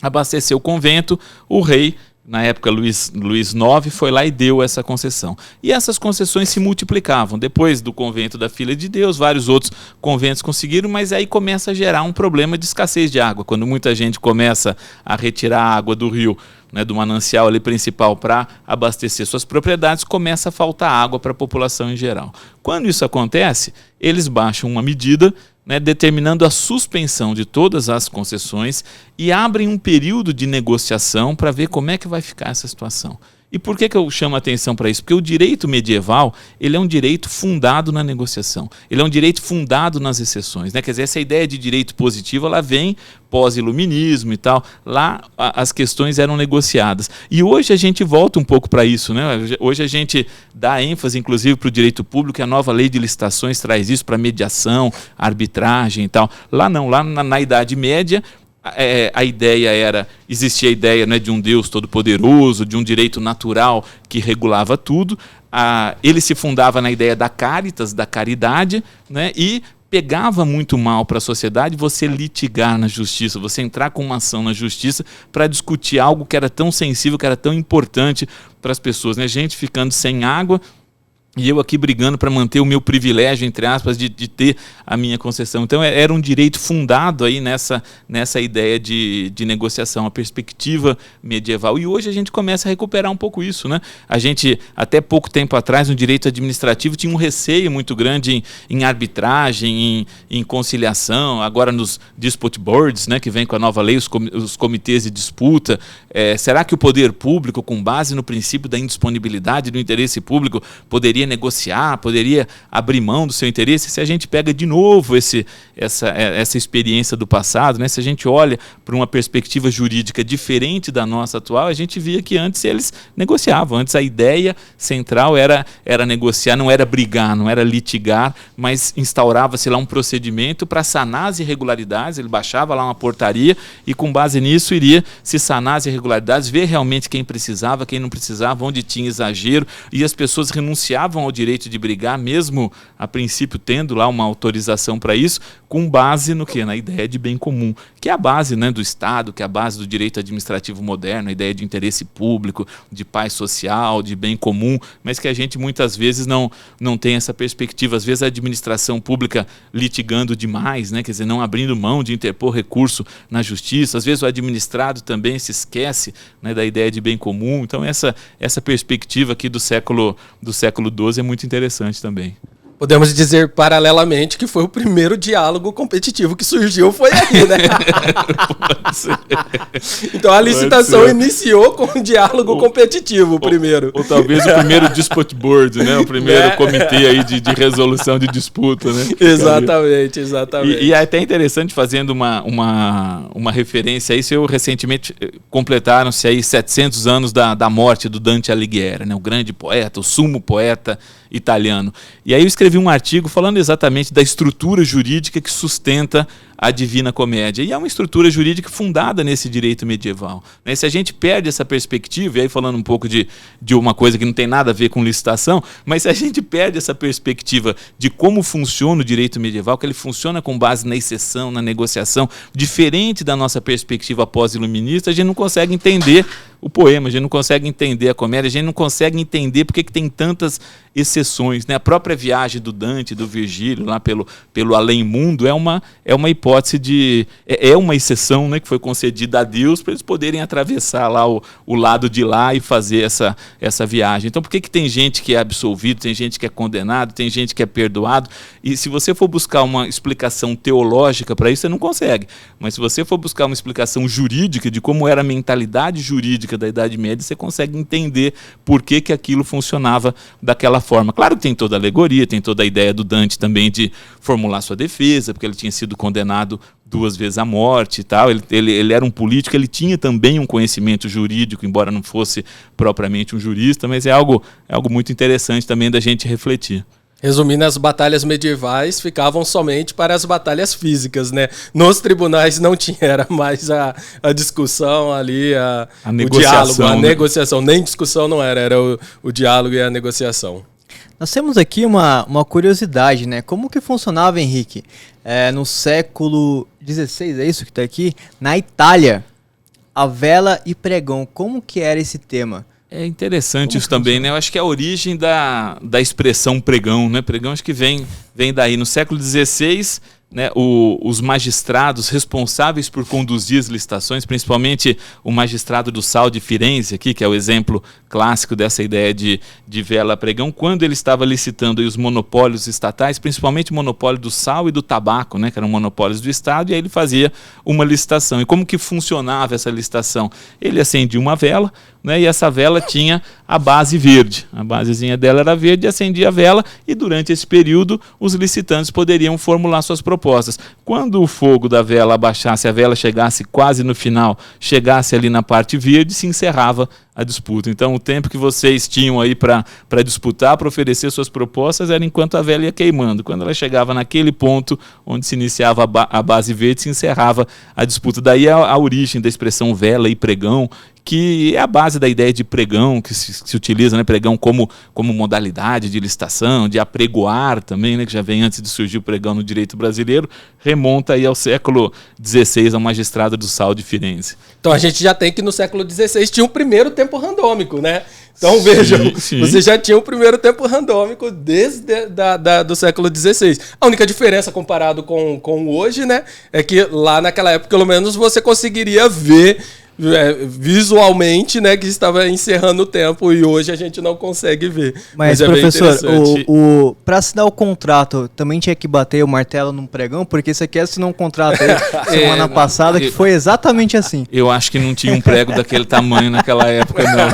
abastecer o convento. O rei, na época Luís IX, foi lá e deu essa concessão. E essas concessões se multiplicavam. Depois do convento da Filha de Deus, vários outros conventos conseguiram, mas aí começa a gerar um problema de escassez de água. Quando muita gente começa a retirar a água do rio, né, do manancial ali principal para abastecer suas propriedades, começa a faltar água para a população em geral. Quando isso acontece, eles baixam uma medida, né, determinando a suspensão de todas as concessões e abrem um período de negociação para ver como é que vai ficar essa situação. E por que eu chamo a atenção para isso? Porque o direito medieval, ele é um direito fundado na negociação. Ele é um direito fundado nas exceções, né? Quer dizer, essa ideia de direito positivo, ela vem pós-iluminismo e tal. Lá as questões eram negociadas. E hoje a gente volta um pouco para isso, né? Hoje a gente dá ênfase, inclusive, para o direito público, e a nova lei de licitações traz isso para mediação, arbitragem e tal. Lá não, lá na Idade Média, a ideia existia a ideia, né, de um Deus todo-poderoso, de um direito natural que regulava tudo. Ele se fundava na ideia da caritas, da caridade, né, e pegava muito mal para a sociedade você litigar na justiça, você entrar com uma ação na justiça para discutir algo que era tão sensível, que era tão importante para as pessoas, né? Gente ficando sem água, e eu aqui brigando para manter o meu privilégio, entre aspas, de ter a minha concessão. Então era um direito fundado aí nessa ideia de negociação, a perspectiva medieval. E hoje a gente começa a recuperar um pouco isso, né? A gente, até pouco tempo atrás, no direito administrativo, tinha um receio muito grande em arbitragem, em conciliação, agora nos dispute boards, né, que vem com a nova lei, os comitês de disputa. Será que o poder público, com base no princípio da indisponibilidade do interesse público, poderia negociar, poderia abrir mão do seu interesse? Se a gente pega de novo essa experiência do passado, né? Se a gente olha para uma perspectiva jurídica diferente da nossa atual, a gente via que antes eles negociavam. Antes a ideia central era negociar, não era brigar, não era litigar, mas instaurava-se lá um procedimento para sanar as irregularidades. Ele baixava lá uma portaria e, com base nisso, iria se sanar as irregularidades, ver realmente quem precisava, quem não precisava, onde tinha exagero, e as pessoas renunciavam negavam ao direito de brigar, mesmo a princípio tendo lá uma autorização para isso, com base no quê? Na ideia de bem comum, que é a base, né, do Estado, que é a base do direito administrativo moderno, a ideia de interesse público, de paz social, de bem comum, mas que a gente muitas vezes não tem essa perspectiva. Às vezes a administração pública litigando demais, né, quer dizer, não abrindo mão de interpor recurso na justiça, às vezes o administrado também se esquece, né, da ideia de bem comum. Então essa perspectiva aqui do século XII é muito interessante também. Podemos dizer paralelamente que foi o primeiro diálogo competitivo que surgiu, foi aí, né? Então a licitação iniciou com um diálogo competitivo primeiro. Ou talvez o primeiro dispute board, né? O primeiro comitê aí de resolução de disputa, né? Exatamente. E é até interessante, fazendo uma referência a isso, recentemente completaram-se aí 700 anos da morte do Dante Alighieri, né? O grande poeta, o sumo poeta italiano. E aí eu escrevi um artigo falando exatamente da estrutura jurídica que sustenta a Divina Comédia. E é uma estrutura jurídica fundada nesse direito medieval, né? Se a gente perde essa perspectiva, e aí falando um pouco de uma coisa que não tem nada a ver com licitação, mas se a gente perde essa perspectiva de como funciona o direito medieval, que ele funciona com base na exceção, na negociação, diferente da nossa perspectiva pós-iluminista, a gente não consegue entender o poema, a gente não consegue entender a comédia, a gente não consegue entender porque que tem tantas exceções, né? A própria viagem do Dante, do Virgílio, lá pelo além-mundo, é uma hipótese de... É uma exceção, né, que foi concedida a Deus para eles poderem atravessar lá o lado de lá e fazer essa viagem. Então, por que tem gente que é absolvido, tem gente que é condenado, tem gente que é perdoado? E se você for buscar uma explicação teológica para isso, você não consegue. Mas se você for buscar uma explicação jurídica de como era a mentalidade jurídica da Idade Média, você consegue entender por que aquilo funcionava daquela forma. Claro que tem toda a alegoria, tem toda a ideia do Dante também de formular sua defesa, porque ele tinha sido condenado 2 vezes à morte e tal. Ele era um político, ele tinha também um conhecimento jurídico, embora não fosse propriamente um jurista, mas é algo muito interessante também da gente refletir. Resumindo, as batalhas medievais ficavam somente para as batalhas físicas, né? Nos tribunais não era mais a discussão ali, o diálogo, a negociação. Nem discussão não era o diálogo e a negociação. Nós temos aqui uma curiosidade, né? Como que funcionava, Henrique, no século XVI, é isso que está aqui? Na Itália, a vela e pregão, como que era esse tema? É interessante isso também, né? Eu acho que é a origem da expressão pregão, né? Pregão acho que vem daí. No século XVI, né, os magistrados responsáveis por conduzir as licitações, principalmente o magistrado do Sal de Firenze, aqui, que é o exemplo clássico dessa ideia de vela pregão, quando ele estava licitando aí os monopólios estatais, principalmente o monopólio do sal e do tabaco, né, que eram monopólios do Estado, e aí ele fazia uma licitação. E como que funcionava essa licitação? Ele acendia uma vela, né, e essa vela tinha a base verde. A basezinha dela era verde, acendia a vela, e durante esse período os licitantes poderiam formular suas propostas. Quando o fogo da vela abaixasse, a vela chegasse quase no final, chegasse ali na parte verde, se encerrava a disputa. Então, o tempo que vocês tinham aí para disputar, para oferecer suas propostas, era enquanto a vela ia queimando. Quando ela chegava naquele ponto onde se iniciava a base verde, se encerrava a disputa. Daí a origem da expressão vela e pregão, que é a base da ideia de pregão, que se utiliza, né, pregão como modalidade de licitação, de apregoar também, né, que já vem antes de surgir o pregão no direito brasileiro, remonta aí ao século XVI, ao magistrado do Sal de Firenze. Então a gente já tem que no século XVI tinha o primeiro tempo randômico, né? Então vejam, você já tinha o primeiro tempo randômico desde do século XVI. A única diferença comparado com hoje, né, é que lá naquela época, pelo menos, você conseguiria ver visualmente, né, que estava encerrando o tempo, e hoje a gente não consegue ver. Mas professor, para assinar o contrato, também tinha que bater o martelo num pregão? Porque você quer assinar um contrato aí semana passada que foi exatamente assim. Eu acho que não tinha um prego daquele tamanho naquela época, não.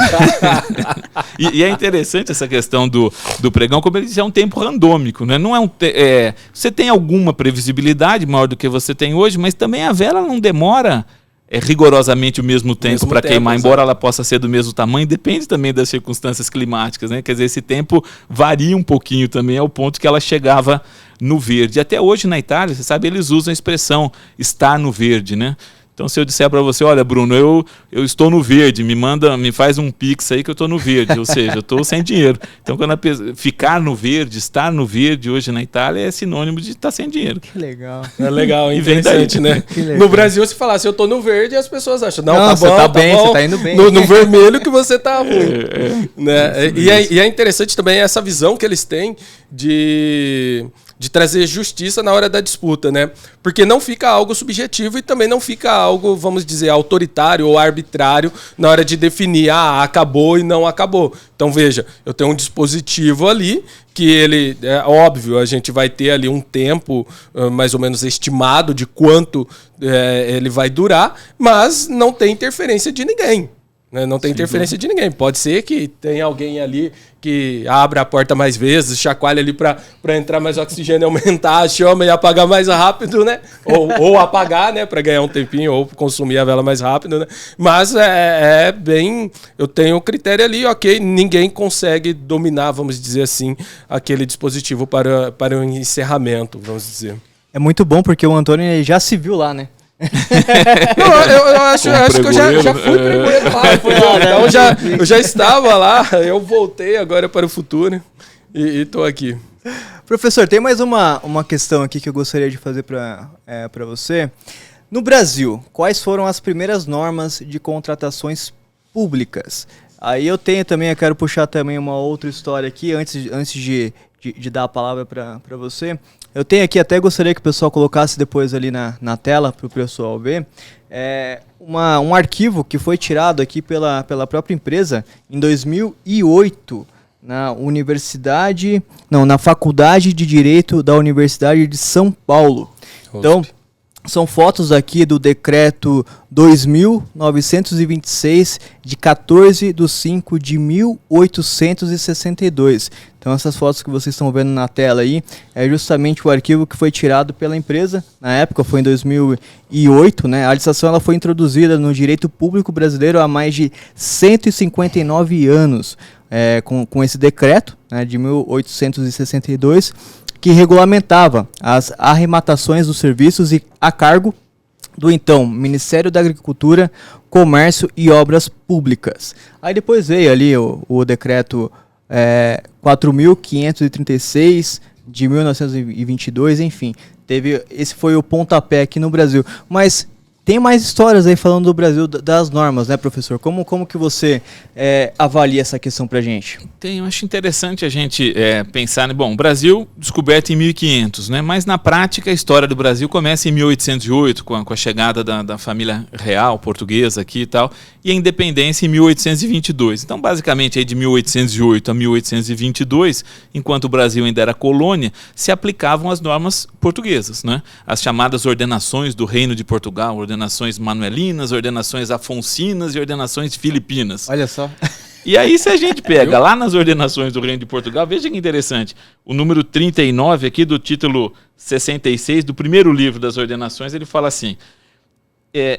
E é interessante essa questão do pregão, como ele diz, é um tempo randômico, né? Não é você tem alguma previsibilidade maior do que você tem hoje, mas também a vela não demora rigorosamente o mesmo tempo para queimar, embora ela possa ser do mesmo tamanho, depende também das circunstâncias climáticas, né? Quer dizer, esse tempo varia um pouquinho também ao ponto que ela chegava no verde. Até hoje na Itália, você sabe, eles usam a expressão estar no verde, né? Então, se eu disser para você, olha, Bruno, eu estou no verde, me faz um pix aí que eu estou no verde, ou seja, eu estou sem dinheiro. Então, ficar no verde, estar no verde hoje na Itália é sinônimo de estar sem dinheiro. Que legal. É legal, E vem interessante, né? legal. No Brasil, se falar assim, eu tô no verde, as pessoas acham, não, Não, tá você bom, tá bem, bom. você tá indo bem. No vermelho que você tá ruim. Né? E é interessante também essa visão que eles têm de trazer justiça na hora da disputa, né? Porque não fica algo subjetivo e também não fica algo, vamos dizer, autoritário ou arbitrário na hora de definir, acabou e não acabou. Então, veja, eu tenho um dispositivo ali que ele, é óbvio, a gente vai ter ali um tempo mais ou menos estimado de quanto ele vai durar, mas não tem interferência de ninguém. Não tem interferência de ninguém. Pode ser que tenha alguém ali que abra a porta mais vezes, chacoalha ali para entrar mais oxigênio, aumentar a chama e apagar mais rápido, né? Ou apagar, né? Para ganhar um tempinho, ou consumir a vela mais rápido, né? Mas é bem... Eu tenho o critério ali, ok, ninguém consegue dominar, vamos dizer assim, aquele dispositivo para o encerramento, vamos dizer. É muito bom porque o Antônio ele já se viu lá, né? Não, eu acho que eu já fui pregoeiro lá, foi lá, né? Então eu já estava lá, eu voltei agora para o futuro e estou aqui. Professor, tem mais uma questão aqui que eu gostaria de fazer para você. No Brasil, quais foram as primeiras normas de contratações públicas? Aí eu quero puxar também uma outra história aqui, antes de dar a palavra para você. Eu tenho aqui, até gostaria que o pessoal colocasse depois ali na tela para o pessoal ver, um arquivo que foi tirado aqui pela própria empresa em 2008, na Faculdade de Direito da Universidade de São Paulo. Então, são fotos aqui do decreto 2.926 de 14/5/1862. Então essas fotos que vocês estão vendo na tela aí é justamente o arquivo que foi tirado pela empresa. Na época foi em 2008, né? A licitação ela foi introduzida no direito público brasileiro há mais de 159 anos, com esse decreto, né, de 1862, que regulamentava as arrematações dos serviços a cargo do então Ministério da Agricultura, Comércio e Obras Públicas. Aí depois veio ali o decreto 4.536 de 1922, enfim, esse foi o pontapé aqui no Brasil. Mas tem mais histórias aí falando do Brasil, das normas, né, professor? Como que você avalia essa questão pra gente? Eu acho interessante a gente pensar, bom, o Brasil descoberto em 1500, né? Mas na prática a história do Brasil começa em 1808, com a chegada da família real portuguesa aqui e tal, e a independência em 1822. Então, basicamente, aí de 1808 a 1822, enquanto o Brasil ainda era colônia, se aplicavam as normas portuguesas, né? As chamadas ordenações do Reino de Portugal, ordenações manuelinas, ordenações afoncinas e ordenações filipinas. Olha só. E aí, se a gente pega lá nas ordenações do Reino de Portugal, veja que interessante, o número 39 aqui do título 66 do primeiro livro das ordenações, ele fala assim,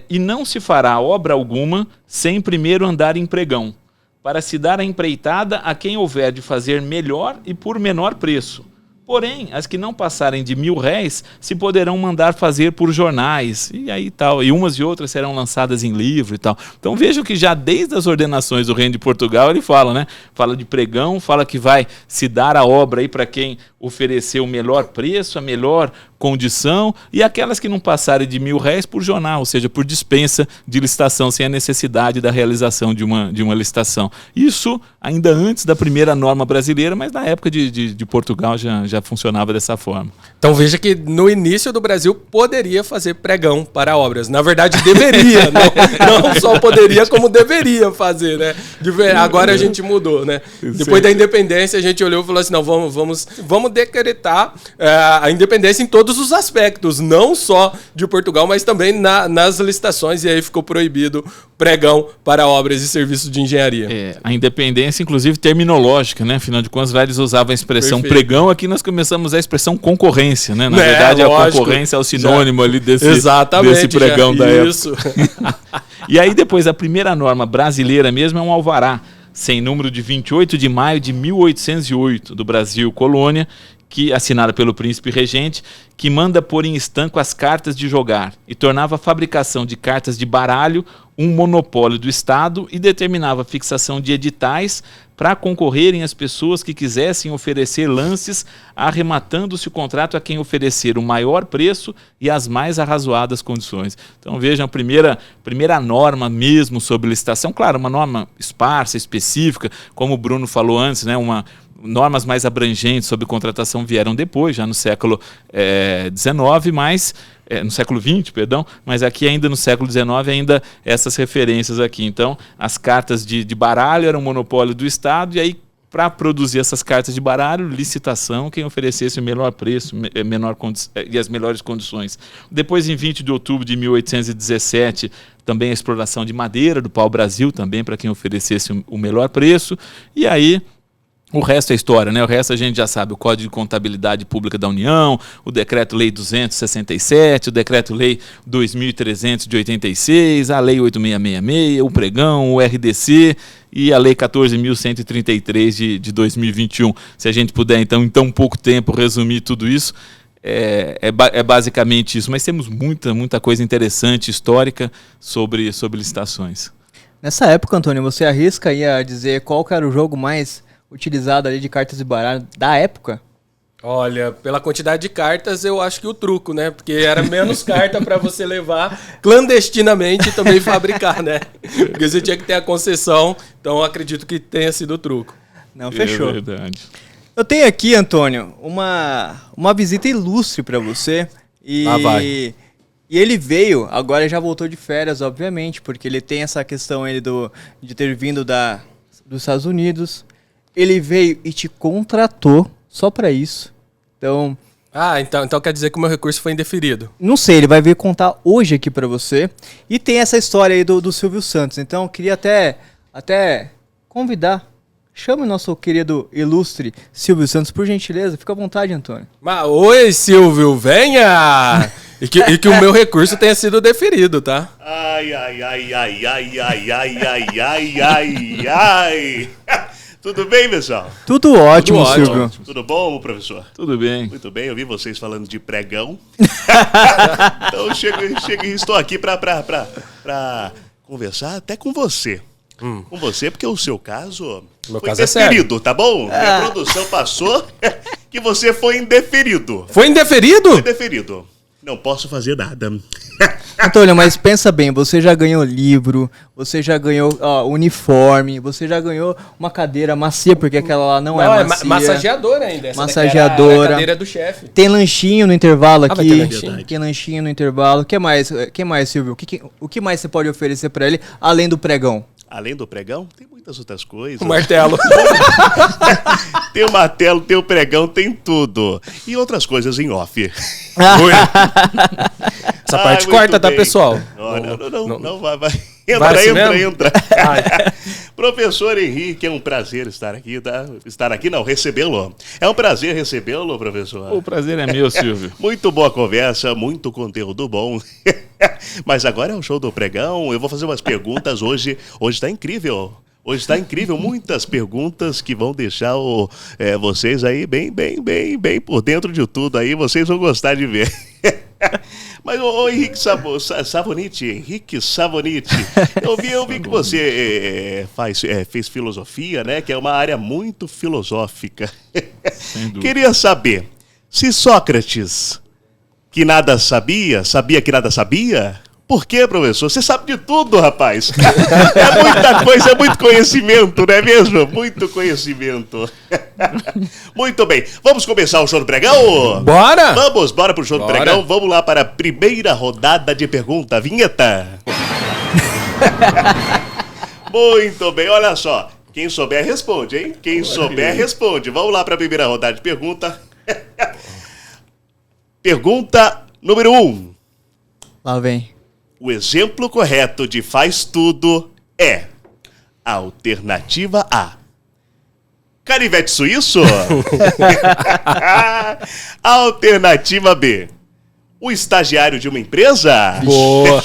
e não se fará obra alguma sem primeiro andar em pregão, para se dar a empreitada a quem houver de fazer melhor e por menor preço. Porém, as que não passarem de R$1.000 se poderão mandar fazer por jornais, e aí tal, e umas e outras serão lançadas em livro e tal. Então vejam que já desde as ordenações do Reino de Portugal ele fala, né? Fala de pregão, fala que vai se dar a obra aí para quem oferecer o melhor preço, a melhor condição, e aquelas que não passarem de R$1.000 por jornal, ou seja, por dispensa de licitação, sem a necessidade da realização de uma licitação. Isso ainda antes da primeira norma brasileira, mas na época de Portugal já funcionava dessa forma. Então veja que no início do Brasil poderia fazer pregão para obras. Na verdade deveria, né? Não só poderia, como deveria fazer, né? Agora a gente mudou, né? Depois da independência a gente olhou e falou assim, não, vamos decretar a independência em todos os aspectos, não só de Portugal, mas também nas licitações, e aí ficou proibido pregão para obras e serviços de engenharia. A independência, inclusive, terminológica, né? Afinal de contas, lá eles usavam a expressão Perfeito. Pregão, aqui nós começamos a expressão concorrência, né? Na verdade, lógico, a concorrência é o sinônimo ali desse pregão da isso. época. E aí, depois, a primeira norma brasileira mesmo é um alvará, sem número de 28 de maio de 1808, do Brasil, colônia, que, assinada pelo príncipe regente, que manda pôr em estanco as cartas de jogar e tornava a fabricação de cartas de baralho um monopólio do Estado e determinava a fixação de editais para concorrerem as pessoas que quisessem oferecer lances, arrematando-se o contrato a quem oferecer o maior preço e as mais arrazoadas condições. Então vejam, a primeira norma mesmo sobre licitação, claro, uma norma esparsa, específica, como o Bruno falou antes, né, normas mais abrangentes sobre contratação vieram depois, já no século XIX, mas no século XX, perdão, mas aqui ainda no século XIX ainda essas referências aqui. Então, as cartas de baralho eram monopólio do Estado, e aí, para produzir essas cartas de baralho, licitação, quem oferecesse o menor preço e as melhores condições. Depois, em 20 de outubro de 1817, também a exploração de madeira do pau-brasil, também para quem oferecesse o melhor preço, e aí o resto é história, né? O resto a gente já sabe, o Código de Contabilidade Pública da União, o Decreto-Lei 267, o Decreto-Lei 2300 de 86, a Lei 8666, o Pregão, o RDC e a Lei 14.133 de 2021. Se a gente puder, então, em tão pouco tempo, resumir tudo isso, é basicamente isso. Mas temos muita coisa interessante, histórica, sobre licitações. Nessa época, Antônio, você arrisca aí a dizer qual que era o jogo mais utilizado ali de cartas de baralho da época? Olha, pela quantidade de cartas, eu acho que o truco, né? Porque era menos carta para você levar clandestinamente e também fabricar, né? Porque você tinha que ter a concessão, então eu acredito que tenha sido o truco. Não, fechou. É verdade. Eu tenho aqui, Antônio, uma visita ilustre para você. Lá vai. E ele veio, agora já voltou de férias, obviamente, porque ele tem essa questão aí de ter vindo dos Estados Unidos. Ele veio e te contratou só pra isso. Então... então quer dizer que o meu recurso foi indeferido. Não sei, ele vai vir contar hoje aqui pra você. E tem essa história aí do Silvio Santos. Então eu queria até convidar. Chame o nosso querido ilustre Silvio Santos, por gentileza. Fica à vontade, Antônio. Oi, Silvio, venha! E que o meu recurso tenha sido deferido, tá? Ai. Tudo bem, pessoal? Tudo ótimo, Tudo ótimo. Silvio. Tudo bom, professor? Tudo bem. Muito bem, eu vi vocês falando de pregão. Então estou aqui para conversar até com você. Com você, porque o seu caso Meu foi caso é indeferido, tá bom? Minha produção passou que você foi indeferido. Foi indeferido? Foi indeferido. Não posso fazer nada. Antônio, mas pensa bem, você já ganhou livro, você já ganhou uniforme, você já ganhou uma cadeira macia, porque aquela lá não é macia. Massageadora ainda. Essa Massageadora. era a cadeira do chefe. Tem lanchinho no intervalo vai ter aqui. lanchinho. Tem lanchinho no intervalo. O que mais, Silvio? O que mais você pode oferecer pra ele, além do pregão? Além do pregão, tem muitas outras coisas. O martelo. Tem o martelo, tem o pregão, tem tudo. E outras coisas em off. Essa parte muito corta, tá, bem. pessoal? Não, vai. Vai assim mesmo? Entra. Professor Henrique, é um prazer estar aqui, tá? Recebê-lo. É um prazer recebê-lo, professor. O prazer é meu, Silvio. Muito boa conversa, muito conteúdo bom. Mas agora é o show do pregão, eu vou fazer umas perguntas hoje. Hoje tá incrível. Hoje está incrível, muitas perguntas que vão deixar vocês aí bem por dentro de tudo aí, vocês vão gostar de ver. Mas o Henrique Savonite, eu vi que você fez filosofia, né? Que é uma área muito filosófica. Sem dúvida. Queria saber, se Sócrates, que nada sabia que nada sabia... Por quê, professor? Você sabe de tudo, rapaz. É muita coisa, é muito conhecimento, não é mesmo? Muito conhecimento. Muito bem. Vamos começar o show do pregão? Bora! Bora pro show do pregão. Vamos lá para a primeira rodada de pergunta. Vinheta. Muito bem, olha só. Quem souber, responde, hein? Quem souber, responde. Vamos lá para a primeira rodada de pergunta. Pergunta número 1. Lá vem. O exemplo correto de faz tudo é alternativa A. Canivete suíço? Alternativa B. O estagiário de uma empresa? Boa!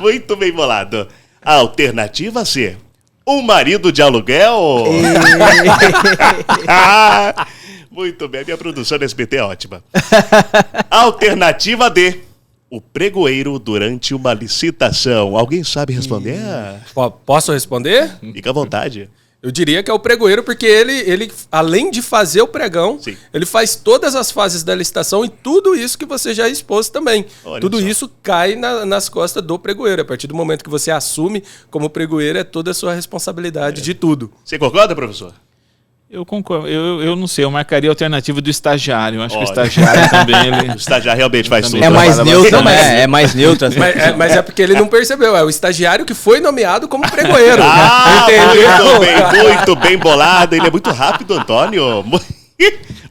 Muito bem bolado. Alternativa C. Um marido de aluguel? Muito bem, a minha produção do SBT é ótima. Alternativa D. O pregoeiro durante uma licitação. Alguém sabe responder? Posso responder? Fica à vontade. Eu diria que é o pregoeiro, porque ele além de fazer o pregão, Sim. ele faz todas as fases da licitação e tudo isso que você já expôs também. Olha tudo só. isso cai nas costas do pregoeiro. A partir do momento que você assume como pregoeiro, é toda a sua responsabilidade de tudo. Você concorda, professor? Eu concordo. Eu não sei, eu marcaria a alternativa do estagiário. Eu acho que o Olha. estagiário também, ele... O estagiário realmente faz tudo. É mais trabalha neutro, bastante. né? É mais neutro. Assim. Mas é porque ele não percebeu. É o estagiário que foi nomeado como pregoeiro. Ah, Entendeu? muito bem bolado. Ele é muito rápido, Antônio.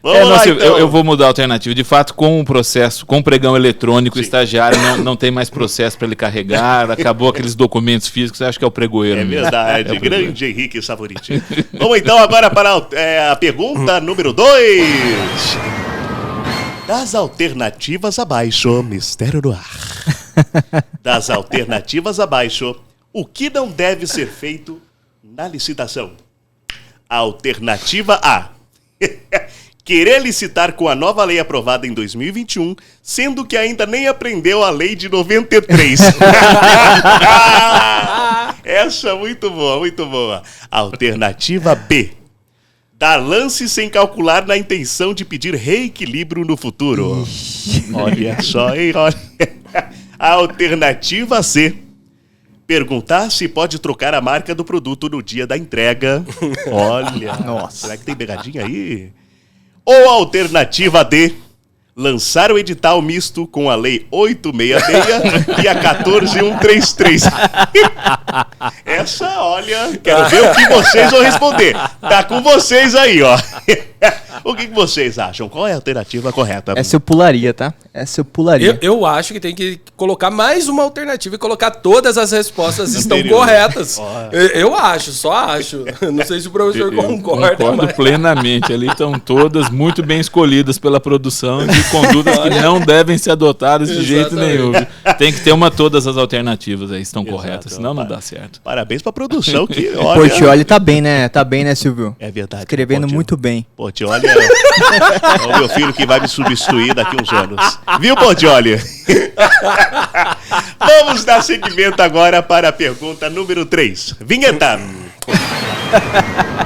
Vamos lá, Nossa, então. eu vou mudar a alternativa. De fato, com o processo, com o pregão eletrônico, o estagiário não tem mais processo para ele carregar, acabou aqueles documentos físicos, eu acho que é o pregoeiro. É mesmo. verdade, É o pregoeiro. grande Henrique Savoriti. Vamos então agora para a pergunta número 2. Das alternativas abaixo, mistério no ar. Das alternativas abaixo, o que não deve ser feito na licitação? Alternativa A. Querer licitar com a nova lei aprovada em 2021, sendo que ainda nem aprendeu a lei de 93. Essa é muito boa, muito boa. Alternativa B. Dar lance sem calcular na intenção de pedir reequilíbrio no futuro. Olha só, hein? Olha. Alternativa C. Perguntar se pode trocar a marca do produto no dia da entrega. Olha. Nossa. Será que tem pegadinha aí? Ou alternativa D. Lançar o edital misto com a Lei 866 e a 14133. Essa, olha, quero ver o que vocês vão responder. Tá com vocês aí, ó. O que vocês acham? Qual é a alternativa correta? Essa eu pularia, tá? Essa eu pularia. Eu acho que tem que colocar mais uma alternativa e colocar todas as respostas estão Anterior. corretas. Eu acho, só acho. Não sei se o professor Eu concorda. concordo mas... plenamente. Ali estão todas muito bem escolhidas pela produção de condutas que não devem ser adotadas de jeito nenhum. Tem que ter todas as alternativas aí estão corretas, senão não dá certo. Parabéns pra produção que, O olha... Portioli tá bem, né? Tá bem, né, Silvio? É verdade. Escrevendo Portioli. muito bem. Portioli é o meu filho que vai me substituir daqui uns anos. Viu, Portioli? Vamos dar seguimento agora para a pergunta número 3. Vinheta.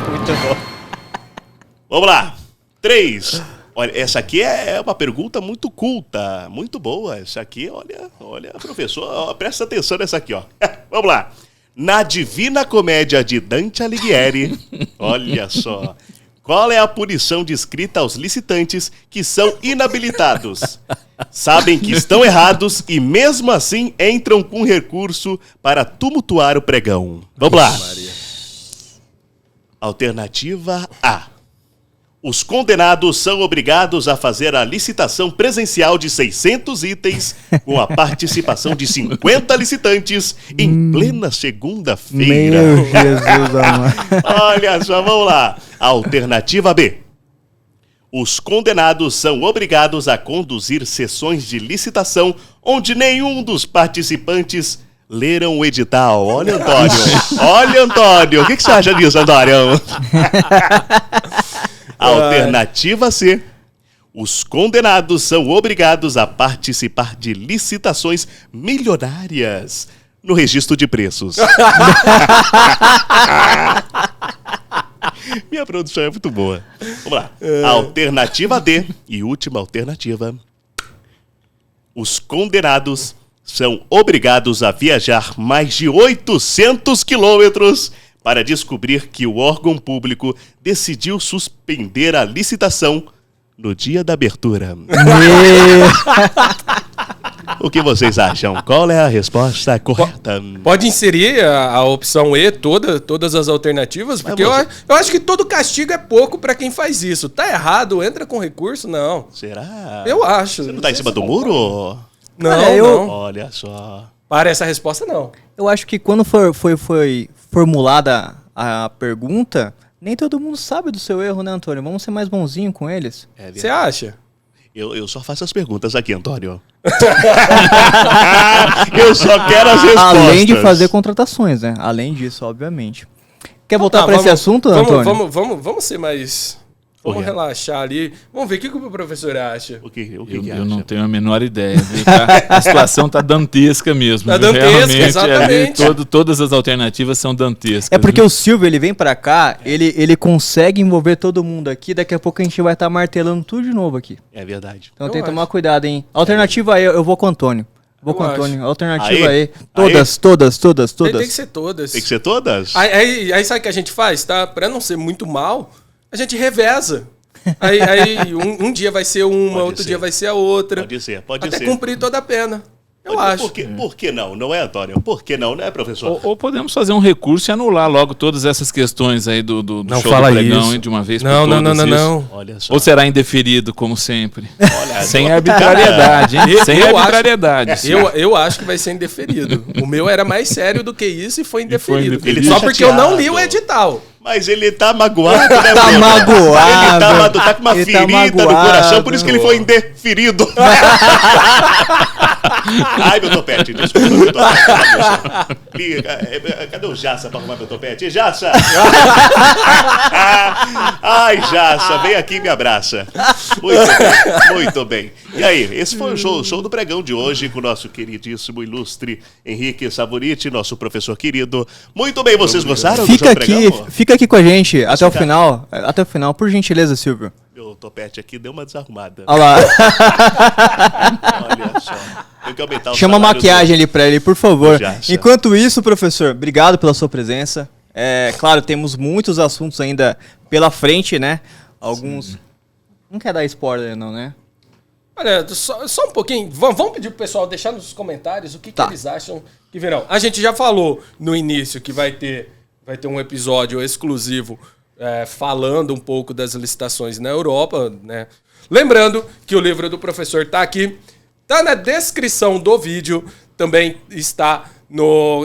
Muito bom. Vamos lá. 3. Olha, essa aqui é uma pergunta muito culta, muito boa. Essa aqui, olha, professor, ó, presta atenção nessa aqui, ó. Vamos lá. Na Divina Comédia de Dante Alighieri, olha só, qual é a punição descrita aos licitantes que são inabilitados? Sabem que estão errados e mesmo assim entram com recurso para tumultuar o pregão. Vamos lá. Alternativa A. Os condenados são obrigados a fazer a licitação presencial de 600 itens com a participação de 50 licitantes em plena segunda-feira. Meu Jesus amado. Olha só, vamos lá. Alternativa B. Os condenados são obrigados a conduzir sessões de licitação onde nenhum dos participantes leram o edital. Olha, Antônio. Olha, Antônio. O que você acha disso, Antônio? Alternativa C. Os condenados são obrigados a participar de licitações milionárias no registro de preços. Minha produção é muito boa. Vamos lá. Alternativa D e última alternativa. Os condenados são obrigados a viajar mais de 800 quilômetros para descobrir que o órgão público decidiu suspender a licitação no dia da abertura. O que vocês acham? Qual é a resposta correta? Pode inserir a opção E, todas as alternativas, porque eu acho que todo castigo é pouco pra quem faz isso. Tá errado, entra com recurso? Não. Será? Eu acho. Você não tá em cima do muro? Não, Olha, não. Olha só. Para essa resposta, não. Eu acho que quando foi formulada a pergunta, nem todo mundo sabe do seu erro, né, Antônio? Vamos ser mais bonzinho com eles. Você acha? Eu só faço as perguntas aqui, Antônio. Eu só quero as respostas. Além de fazer contratações, né? Além disso, obviamente. Quer voltar para esse assunto, Antônio? Vamos ser mais Vamos relaxar ali. Vamos ver o que o professor acha. O que Eu acha? não tenho a menor ideia. Viu? A situação tá dantesca mesmo. Tá viu? dantesca, Realmente, exatamente. todas as alternativas são dantescas. É porque viu? o Silvio, ele vem pra cá, ele consegue envolver todo mundo aqui, daqui a pouco a gente vai estar martelando tudo de novo aqui. É verdade. Então Eu tem que acho. tomar cuidado, hein? Alternativa aí, eu vou com o Antônio. Vou Eu com o acho. Antônio. Alternativa Aí? aí. Todas. Tem que ser todas. Tem que ser todas? Aí sabe o que a gente faz, tá? Pra não ser muito mal, a gente reveza. Aí um dia vai ser uma, Pode outro ser. dia vai ser a outra. Pode até ser. cumprir toda a pena. Eu acho. Por que não? Não é, Antônio? Por que não, né, professor? Ou podemos fazer um recurso e anular logo todas essas questões aí do Não show fala do pregão, isso. hein, de uma vez Não, por não, todas. não, não, isso? não. Olha só. Ou será indeferido, como sempre? Olha, Sem arbitrariedade, hein? Eu Sem acho- arbitrariedade. sim. Eu acho que vai ser indeferido. O meu era mais sério do que isso e foi indeferido. indeferido. Só Ele tá porque eu não li o chateado. edital. Mas ele tá magoado, né, Tá Bruno? magoado. Ele tá com uma Ele tá ferida no magoado. coração, por isso que ele foi indeferido. Ai, meu topete, desculpa, meu topete. Liga, cadê o Jassa pra arrumar meu topete? Jassa! Ai, Jassa, vem aqui e me abraça. Muito bem, muito bem. E aí, esse foi o show do pregão de hoje com o nosso queridíssimo, ilustre Henrique Savoriti, nosso professor querido. Muito bem, vocês gostaram do show do pregão? Fica aqui com a gente até o final. Até o final, por gentileza, Silvio. Meu topete aqui deu uma desarrumada. Olha lá. Olha só. Tem que aumentar o Chama a salário maquiagem ali pra ele, por favor. Já. Enquanto isso, professor, obrigado pela sua presença. Claro, temos muitos assuntos ainda pela frente, né? Alguns. Não quer dar spoiler, não, né? Olha, só um pouquinho. Vamos pedir pro pessoal deixar nos comentários o que eles acham que virão. A gente já falou no início que vai ter um episódio exclusivo falando um pouco das licitações na Europa, né? Lembrando que o livro do professor tá aqui, tá na descrição do vídeo, também está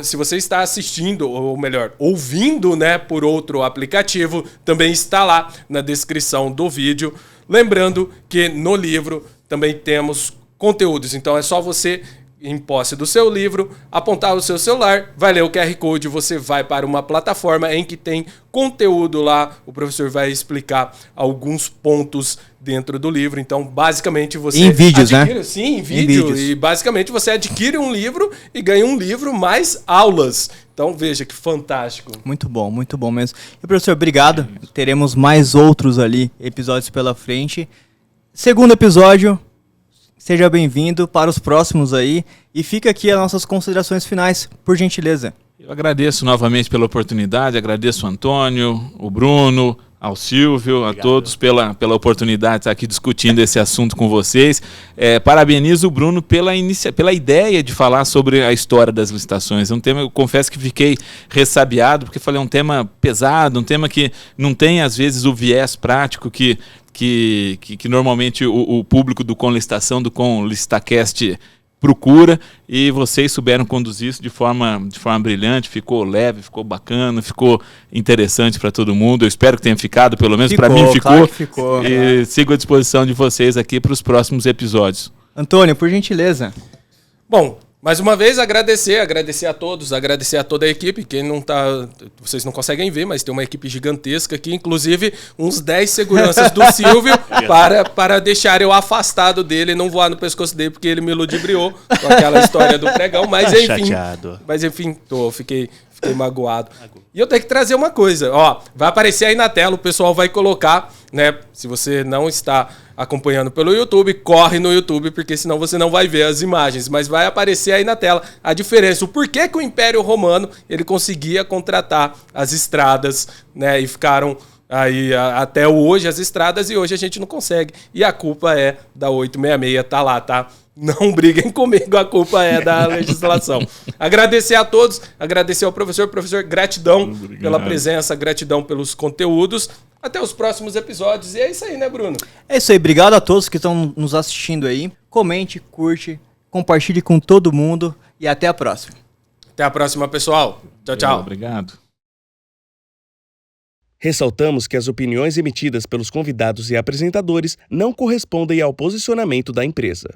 se você está assistindo, ou melhor, ouvindo, né, por outro aplicativo, também está lá na descrição do vídeo. Lembrando que no livro também temos conteúdos, então é só você, em posse do seu livro, apontar o seu celular, vai ler o QR Code, você vai para uma plataforma em que tem conteúdo lá, o professor vai explicar alguns pontos dentro do livro, então basicamente você... Em vídeos, adquire, né? Sim, em vídeo, e basicamente você adquire um livro e ganha um livro mais aulas. Então veja que fantástico. Muito bom mesmo. E, professor, obrigado. Teremos mais outros ali, episódios pela frente. Segundo episódio, seja bem-vindo para os próximos aí. E fica aqui as nossas considerações finais, por gentileza. Eu agradeço novamente pela oportunidade, agradeço o Antônio, o Bruno, ao Silvio, a todos pela oportunidade de estar aqui discutindo esse assunto com vocês. Parabenizo o Bruno pela ideia de falar sobre a história das licitações. É um tema, eu confesso que fiquei ressabiado, porque falei, é um tema pesado, um tema que não tem, às vezes, o viés prático que normalmente o público do Com Licitação, do Com Licitacast procura, e vocês souberam conduzir isso de forma brilhante, ficou leve, ficou bacana, ficou interessante para todo mundo. Eu espero que tenha ficado, pelo menos para mim ficou. Claro que ficou. E sigo à disposição de vocês aqui para os próximos episódios. Antônio, por gentileza. Bom, mais uma vez agradecer a todos, agradecer a toda a equipe. Quem não tá, vocês não conseguem ver, mas tem uma equipe gigantesca aqui, inclusive uns 10 seguranças do Silvio para deixar eu afastado dele e não voar no pescoço dele, porque ele me ludibriou com aquela história do pregão, mas Tá enfim. chateado. Mas enfim, fiquei magoado. E eu tenho que trazer uma coisa, ó, vai aparecer aí na tela, o pessoal vai colocar, né? Se você não está acompanhando pelo YouTube, corre no YouTube, porque senão você não vai ver as imagens, mas vai aparecer aí na tela a diferença, o porquê que o Império Romano ele conseguia contratar as estradas, né? E ficaram aí até hoje as estradas e hoje a gente não consegue. E a culpa é da 866, tá lá, tá? Não briguem comigo, a culpa é da legislação. Agradecer a todos, agradecer ao professor. Professor, gratidão pela presença, gratidão pelos conteúdos. Até os próximos episódios. E é isso aí, né, Bruno? É isso aí, obrigado a todos que estão nos assistindo aí. Comente, curte, compartilhe com todo mundo e até a próxima. Até a próxima, pessoal. Tchau, tchau. Obrigado. Ressaltamos que as opiniões emitidas pelos convidados e apresentadores não correspondem ao posicionamento da empresa.